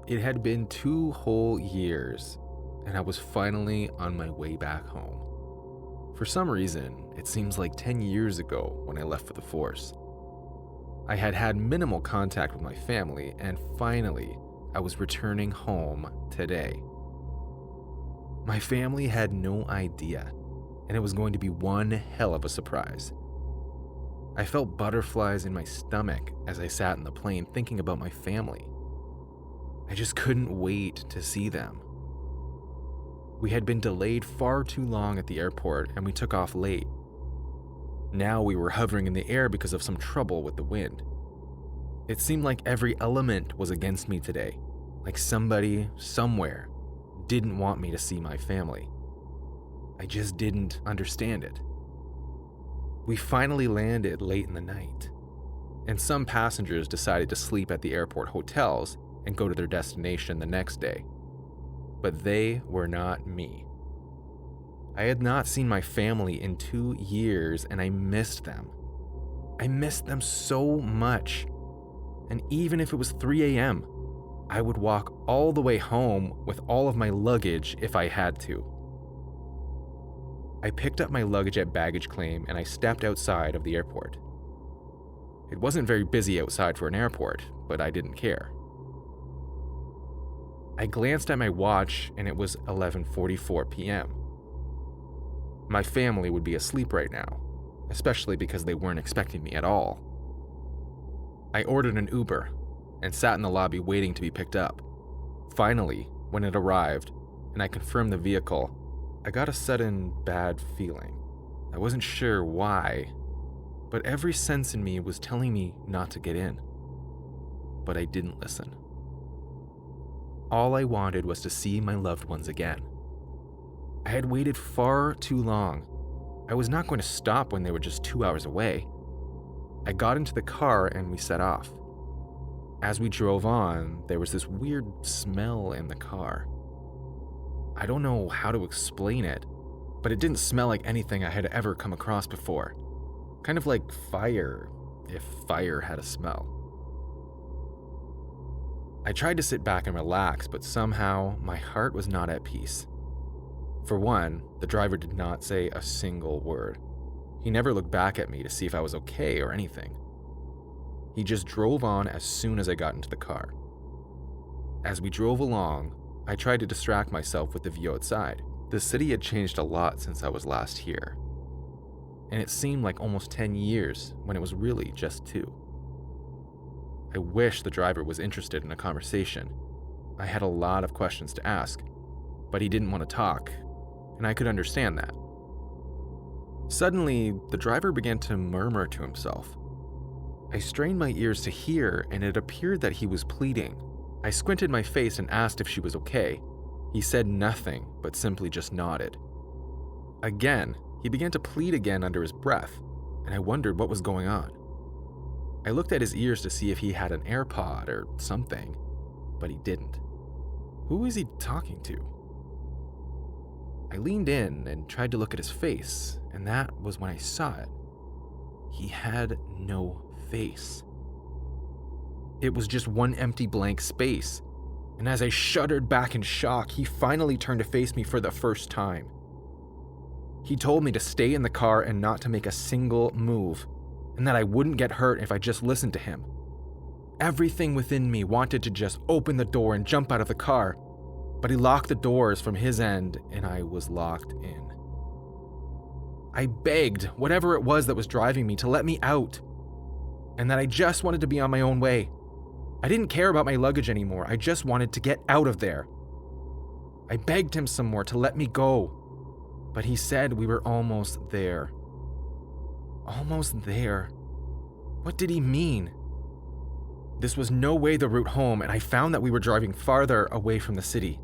It had been 2 whole years, and I was finally on my way back home. For some reason, it seems like 10 years ago when I left for the force. I had had minimal contact with my family, and finally, I was returning home today. My family had no idea, and it was going to be one hell of a surprise. I felt butterflies in my stomach as I sat in the plane thinking about my family. I just couldn't wait to see them. We had been delayed far too long at the airport, and we took off late. Now we were hovering in the air because of some trouble with the wind. It seemed like every element was against me today, like somebody, somewhere, didn't want me to see my family. I just didn't understand it. We finally landed late in the night, and some passengers decided to sleep at the airport hotels and go to their destination the next day. But they were not me. I had not seen my family in 2 years, and I missed them. I missed them so much. And even if it was 3 a.m., I would walk all the way home with all of my luggage if I had to. I picked up my luggage at baggage claim and I stepped outside of the airport. It wasn't very busy outside for an airport, but I didn't care. I glanced at my watch and it was 11:44 p.m. My family would be asleep right now, especially because they weren't expecting me at all. I ordered an Uber and sat in the lobby waiting to be picked up. Finally, when it arrived and I confirmed the vehicle, I got a sudden bad feeling. I wasn't sure why, but every sense in me was telling me not to get in. But I didn't listen. All I wanted was to see my loved ones again. I had waited far too long. I was not going to stop when they were just 2 hours away. I got into the car and we set off. As we drove on, there was this weird smell in the car. I don't know how to explain it, but it didn't smell like anything I had ever come across before. Kind of like fire, if fire had a smell. I tried to sit back and relax, but somehow my heart was not at peace. For one, the driver did not say a single word. He never looked back at me to see if I was okay or anything. He just drove on as soon as I got into the car. As we drove along, I tried to distract myself with the view outside. The city had changed a lot since I was last here, and it seemed like almost 10 years when it was really just 2. I wish the driver was interested in a conversation. I had a lot of questions to ask, but he didn't want to talk, and I could understand that. Suddenly, the driver began to murmur to himself. I strained my ears to hear, and it appeared that he was pleading. I squinted my face and asked if she was okay. He said nothing, but simply just nodded. Again, he began to plead again under his breath, and I wondered what was going on. I looked at his ears to see if he had an AirPod or something, but he didn't. Who is he talking to? I leaned in and tried to look at his face, and that was when I saw it. He had no face. It was just one empty blank space, and as I shuddered back in shock, he finally turned to face me for the first time. He told me to stay in the car and not to make a single move, and that I wouldn't get hurt if I just listened to him. Everything within me wanted to just open the door and jump out of the car, but he locked the doors from his end and I was locked in. I begged whatever it was that was driving me to let me out, and that I just wanted to be on my own way. I didn't care about my luggage anymore. I just wanted to get out of there. I begged him some more to let me go, but he said we were almost there. Almost there? What did he mean? This was no way the route home, and I found that we were driving farther away from the city.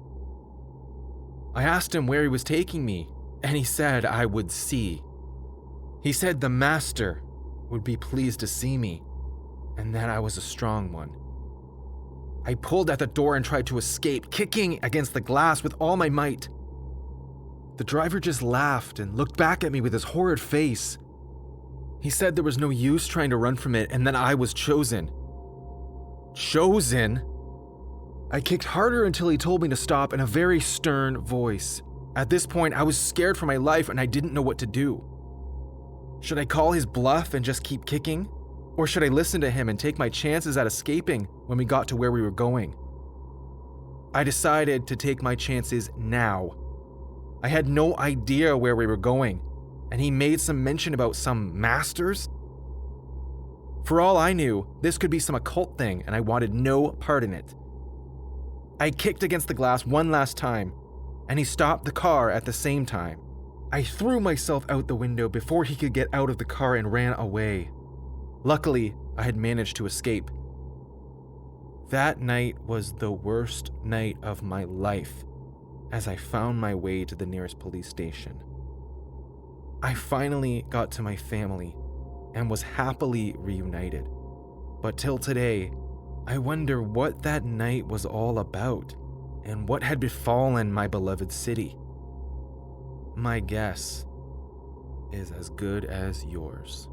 I asked him where he was taking me, and he said I would see. He said the master would be pleased to see me, and that I was a strong one. I pulled at the door and tried to escape, kicking against the glass with all my might. The driver just laughed and looked back at me with his horrid face. He said there was no use trying to run from it, and that I was chosen. Chosen? I kicked harder until he told me to stop in a very stern voice. At this point, I was scared for my life and I didn't know what to do. Should I call his bluff and just keep kicking? Or should I listen to him and take my chances at escaping when we got to where we were going? I decided to take my chances now. I had no idea where we were going, and he made some mention about some masters. For all I knew, this could be some occult thing, and I wanted no part in it. I kicked against the glass one last time, and he stopped the car at the same time. I threw myself out the window before he could get out of the car and ran away. Luckily, I had managed to escape. That night was the worst night of my life, as I found my way to the nearest police station. I finally got to my family and was happily reunited. But till today, I wonder what that night was all about and what had befallen my beloved city. My guess is as good as yours.